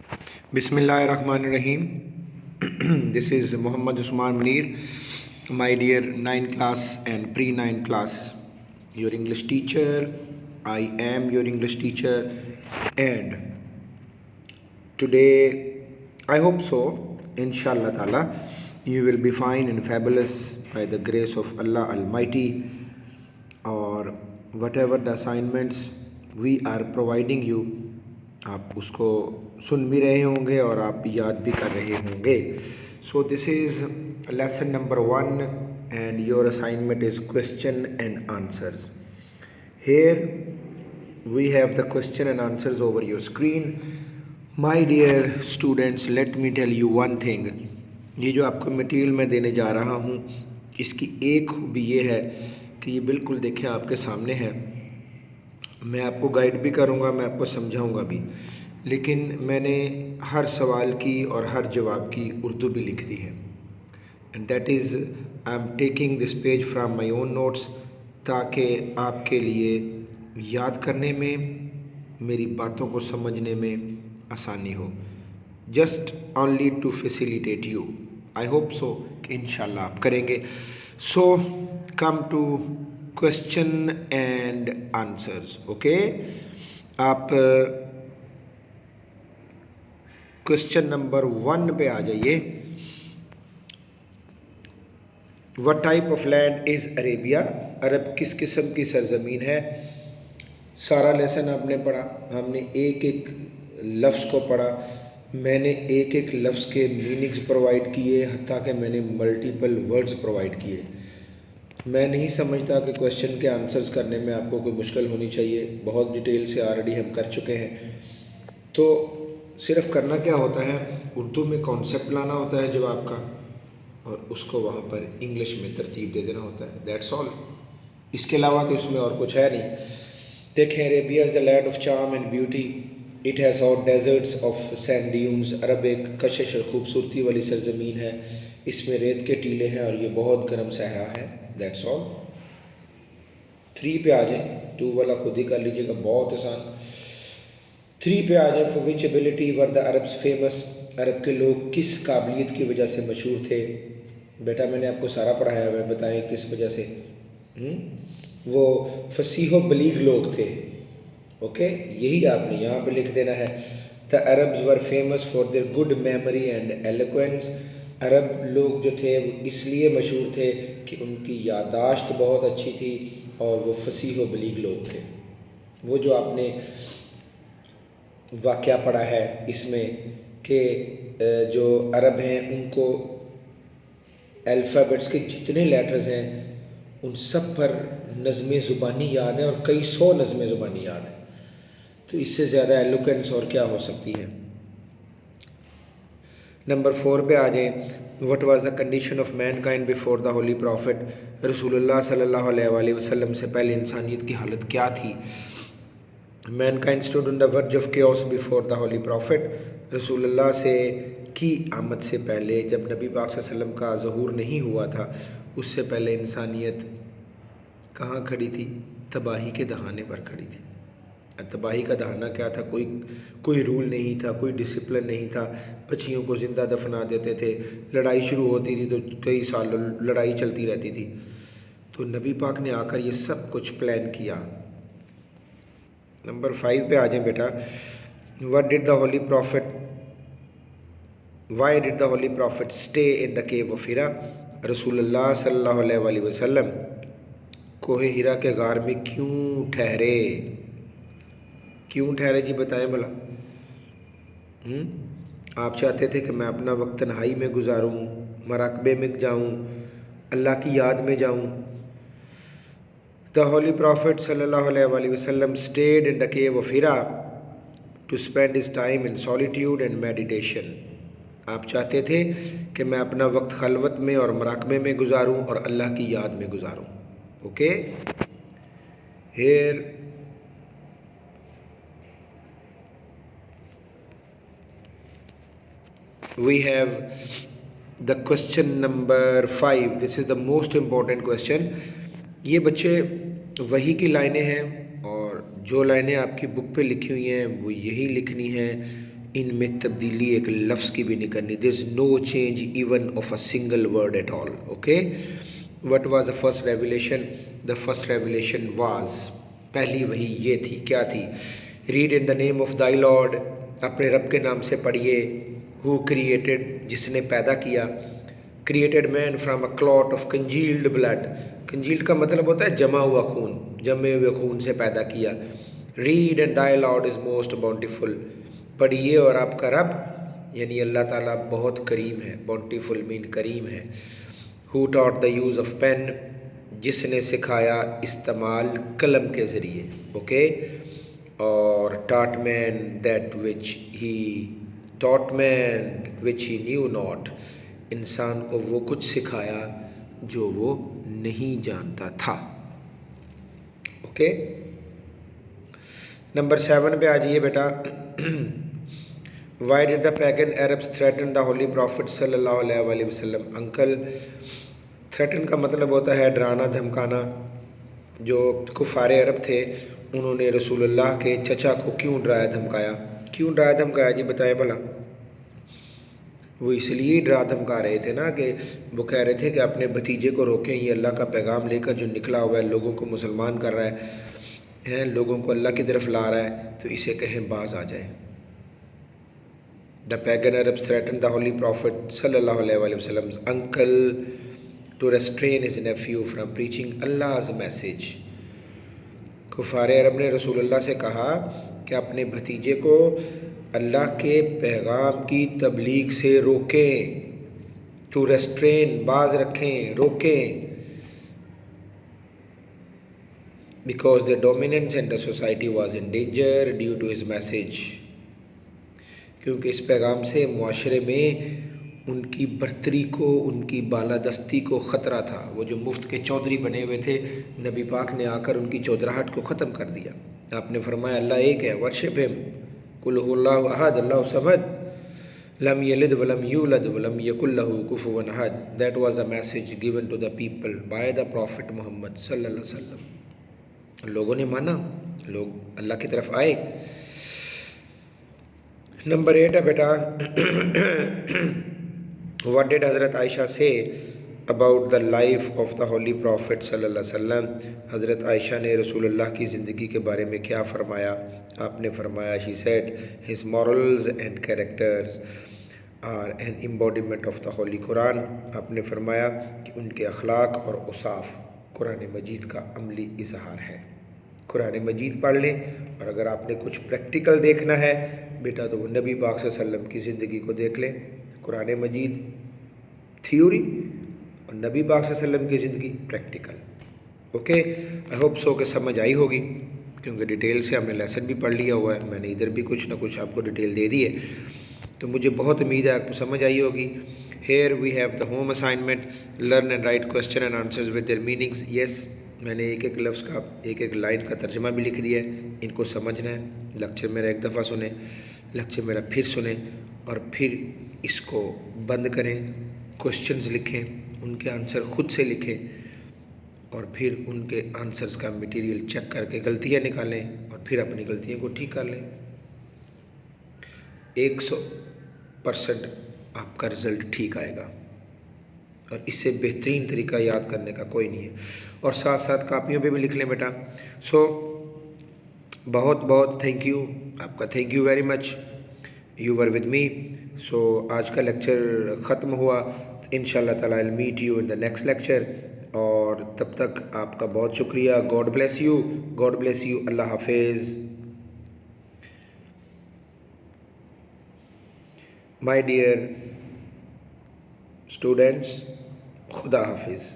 Bismillahirrahmanirrahim. This is Muhammad Usman Munir, my dear 9th class and pre-9 class, your English teacher. I am your English teacher, and today I hope so, inshallah ta'ala, you will be fine and fabulous by the grace of Allah Almighty, or whatever the assignments we are providing you, آپ اس کو سن بھی رہے ہوں گے اور آپ یاد بھی کر رہے ہوں گے. So this is lesson number 1 and your assignment is question and answers. Here we have the question and answers over your screen. My dear students, let me tell you one thing. یہ جو آپ کو material میں دینے جا رہا ہوں, اس کی ایک خوبی یہ ہے کہ یہ بالکل دیکھیں آپ کے سامنے ہے. میں آپ کو گائیڈ بھی کروں گا, میں آپ کو سمجھاؤں گا بھی, لیکن میں نے ہر سوال کی اور ہر جواب کی اردو بھی لکھ دی ہے. And that is I am taking this page from my own notes, تاکہ آپ کے لیے یاد کرنے میں, میری باتوں کو سمجھنے میں آسانی ہو. Just only to facilitate you. I hope so کہ انشاءاللہ آپ کریں گے. So come to question and answers. Okay, آپ کوشچن نمبر 1 پہ آ جائیے. What type of land is Arabia? عرب کس قسم کی سرزمین ہے؟ سارا لیسن آپ نے پڑھا, ہم نے ایک ایک لفظ کو پڑھا, میں نے ایک ایک لفظ کے میننگز پرووائڈ کیے, حتیٰ کہ میں نے ملٹیپل ورڈز پرووائڈ کیے. میں نہیں سمجھتا کہ کویشچن کے آنسرز کرنے میں آپ کو کوئی مشکل ہونی چاہیے. بہت ڈیٹیل سے آلریڈی ہم کر چکے ہیں. تو صرف کرنا کیا ہوتا ہے, اردو میں کانسیپٹ لانا ہوتا ہے جواب کا, اور اس کو وہاں پر انگلش میں ترتیب دے دینا ہوتا ہے. That's all. اس کے علاوہ تو اس میں اور کچھ ہے نہیں. دیکھیں, Arabia is the land of charm and beauty. It has hot deserts of sand dunes. عرب ایک کشش اور خوبصورتی والی سرزمین ہے. اس میں ریت کے ٹیلے ہیں اور یہ بہت گرم صحرا ہے. That's all. 3 پہ آ جائیں. 2 والا خود ہی کر لیجیے گا, بہت آسان. 3 پہ آ جائیں. For which ability were the Arabs famous? عرب کے لوگ کس قابلیت کی وجہ سے مشہور تھے؟ بیٹا میں نے آپ کو سارا پڑھایا ہوا ہے, بتائیں کس وجہ سے. وہ فصیح و بلیغ لوگ تھے. اوکے, یہی آپ نے یہاں پہ لکھ دینا ہے. The Arabs were famous for their good memory and eloquence. عرب لوگ جو تھے وہ اس لیے مشہور تھے کہ ان کی یادداشت بہت اچھی تھی اور وہ فصیح و بلیغ لوگ تھے. وہ جو آپ نے واقعہ پڑھا ہے اس میں کہ جو عرب ہیں ان کو الفابیٹس کے جتنے لیٹرز ہیں ان سب پر نظمیں زبانی یاد ہیں, اور کئی 100 نظمیں زبانی یاد ہیں. تو اس سے زیادہ ایلوکینس اور کیا ہو سکتی ہے. نمبر 4 پہ آ جائیں. What was the condition of mankind before the holy prophet? رسول اللہ صلی اللہ علیہ وآلہ وسلم سے پہلے انسانیت کی حالت کیا تھی؟ Mankind stood on the verge of chaos before the holy prophet. رسول اللہ سے کی آمد سے پہلے, جب نبی پاک صلی اللہ علیہ وسلم کا ظہور نہیں ہوا تھا, اس سے پہلے انسانیت کہاں کھڑی تھی؟ تباہی کے دہانے پر کھڑی تھی. تباہی کا دہانہ کیا تھا؟ کوئی رول نہیں تھا, کوئی ڈسپلن نہیں تھا. بچیوں کو زندہ دفنا دیتے تھے. لڑائی شروع ہوتی تھی تو کئی سال لڑائی چلتی رہتی تھی. تو نبی پاک نے آ کر یہ سب کچھ پلان کیا. نمبر 5 پہ آ جائیں بیٹا. Why did the holy prophet stay in the cave of Hira? رسول اللہ صلی اللہ علیہ وآلہ وسلم کوہ ہیرا کے غار میں کیوں ٹھہرے؟ کیوں ٹھہرے جی بتائیں بھلا. آپ چاہتے تھے کہ میں اپنا وقت تنہائی میں گزاروں, مراقبے میں جاؤں, اللہ کی یاد میں جاؤں. دا ہولی پروفٹ صلی اللہ علیہ وآلہ وسلم stayed in the cave of Hira to spend his time in solitude and meditation. آپ چاہتے تھے کہ میں اپنا وقت خلوت میں اور مراقبے میں گزاروں اور اللہ کی یاد میں گزاروں. Okay, here we have the question number 5. This is the most important question. یہ بچے وہی کی لائنیں ہیں, اور جو لائنیں آپ کی بک پہ لکھی ہوئی ہیں وہ یہی لکھنی ہیں. ان میں تبدیلی ایک لفظ کی بھی نہیں کرنی. There is no change even of a single word at all. Okay. What was the first revelation? The first revelation was, پہلی وحی یہ تھی. کیا تھی؟ Read in the name of thy lord, اپنے رب کے نام سے پڑھیے. ہو کریٹڈ، جس نے پیدا کیا. Created man from a clot of congealed blood. Congealed کا مطلب ہوتا ہے جمع ہوا خون، جمے ہوئے خون سے پیدا کیا. ریڈ اینڈ دائی لارڈ از موسٹ باؤنٹیفل. پڑھیے اور آپ کا رب یعنی اللہ تعالیٰ بہت کریم ہے. باؤنٹیفل مین کریم ہے. Who taught the use of pen, جس نے سکھایا استعمال قلم کے ذریعے. اوکے. اور taught man that which he taught man which he knew not, انسان کو وہ کچھ سکھایا جو وہ نہیں جانتا تھا. اوکے. نمبر 7 پہ آ جائیے بیٹا. Why did the pagan Arabs threaten the holy prophet صلی اللہ علیہ وآلہ وسلم؟ انکل، تھریٹن کا مطلب ہوتا ہے ڈرانا دھمکانا. جو کفار عرب تھے انہوں نے رسول اللہ کے چچا کو کیوں ڈرایا دھمکایا؟ کیوں ڈرایا دھمکایا جی بتائیں بھلا. وہ اس لیے ڈرا دھمکا رہے تھے نا کہ وہ کہہ رہے تھے کہ اپنے بھتیجے کو روکیں، یہ اللہ کا پیغام لے کر جو نکلا ہوا ہے لوگوں کو مسلمان کر رہا ہے، لوگوں کو اللہ کی طرف لا رہا ہے، تو اسے کہیں باز آ جائے. The pagan Arabs threaten the holy prophet صلی اللہ علیہ وآلہ وسلم uncle to restrain his nephew from preaching Allah's message. کفار عرب نے رسول اللہ سے کہا کہ اپنے بھتیجے کو اللہ کے پیغام کی تبلیغ سے روکیں. ٹو ریسٹرین، باز رکھیں، روکیں. Because the dominance in the society was in danger due to his message. کیونکہ اس پیغام سے معاشرے میں ان کی برتری کو، ان کی بالادستی کو خطرہ تھا. وہ جو مفت کے چودھری بنے ہوئے تھے، نبی پاک نے آ کر ان کی چودراہٹ کو ختم کر دیا. آپ نے فرمایا اللہ ایک ہے، ورشپ ہم. قل هو اللہ احد اللہ صمد لم یلد ولم یولد ولم یکن لہ کفوا احد. That was the message given to the people by the Prophet Muhammad صلی اللہ علیہ وسلم. لوگوں نے مانا، لوگ اللہ کی طرف آئے. نمبر 8 ہے بیٹا. What did حضرت عائشہ say about the life of the holy prophet صلی اللہ علیہ وسلم؟ حضرت عائشہ نے رسول اللہ کی زندگی کے بارے میں کیا فرمایا؟ آپ نے فرمایا she said his morals and characters are an embodiment of the holy Quran. آپ نے فرمایا کہ ان کے اخلاق اور اوصاف قرآن مجید کا عملی اظہار ہے. قرآن مجید پڑھ لیں، اور اگر آپ نے کچھ پریکٹیکل دیکھنا ہے بیٹا تو وہ نبی پاک صلی اللہ علیہ وسلم کی زندگی کو دیکھ لیں. قرآن مجید تھیوری اور نبی پاک صلی اللہ علیہ وسلم کی زندگی پریکٹیکل. اوکے. آئی ہوپ سو کہ سمجھ آئی ہوگی، کیونکہ ڈیٹیل سے ہم نے لیسن بھی پڑھ لیا ہوا ہے. میں نے ادھر بھی کچھ نہ کچھ آپ کو ڈیٹیل دے دی ہے، تو مجھے بہت امید ہے آپ کو سمجھ آئی ہوگی. Here we have the home assignment, learn and write question and answers with their meanings. Yes, میں نے ایک ایک لفظ کا، ایک ایک لائن کا ترجمہ بھی لکھ دیا ہے. ان کو سمجھنا ہے. لیکچر میرا ایک دفعہ سنیں، لیکچر میرا پھر سنیں، اور پھر اس کو بند کریں. کویسچنز لکھیں، ان کے آنسر خود سے لکھیں، اور پھر ان کے آنسرز کا مٹیریل چیک کر کے غلطیاں نکالیں، اور پھر اپنی غلطیوں کو ٹھیک کر لیں. 100% آپ کا رزلٹ ٹھیک آئے گا، اور اس سے بہترین طریقہ یاد کرنے کا کوئی نہیں ہے. اور ساتھ ساتھ کاپیوں پہ بھی لکھ لیں بیٹا. سو بہت بہت تھینک یو آپ کا. Thank you very much, you were with me. So آج کا لیکچر ختم ہوا. انشاءاللہ تعالیٰ I'll meet you in the next lecture. اور تب تک آپ کا بہت شکریہ. God bless you, God bless you. اللہ حافظ. مائی ڈیئر اسٹوڈنٹس، خدا حافظ.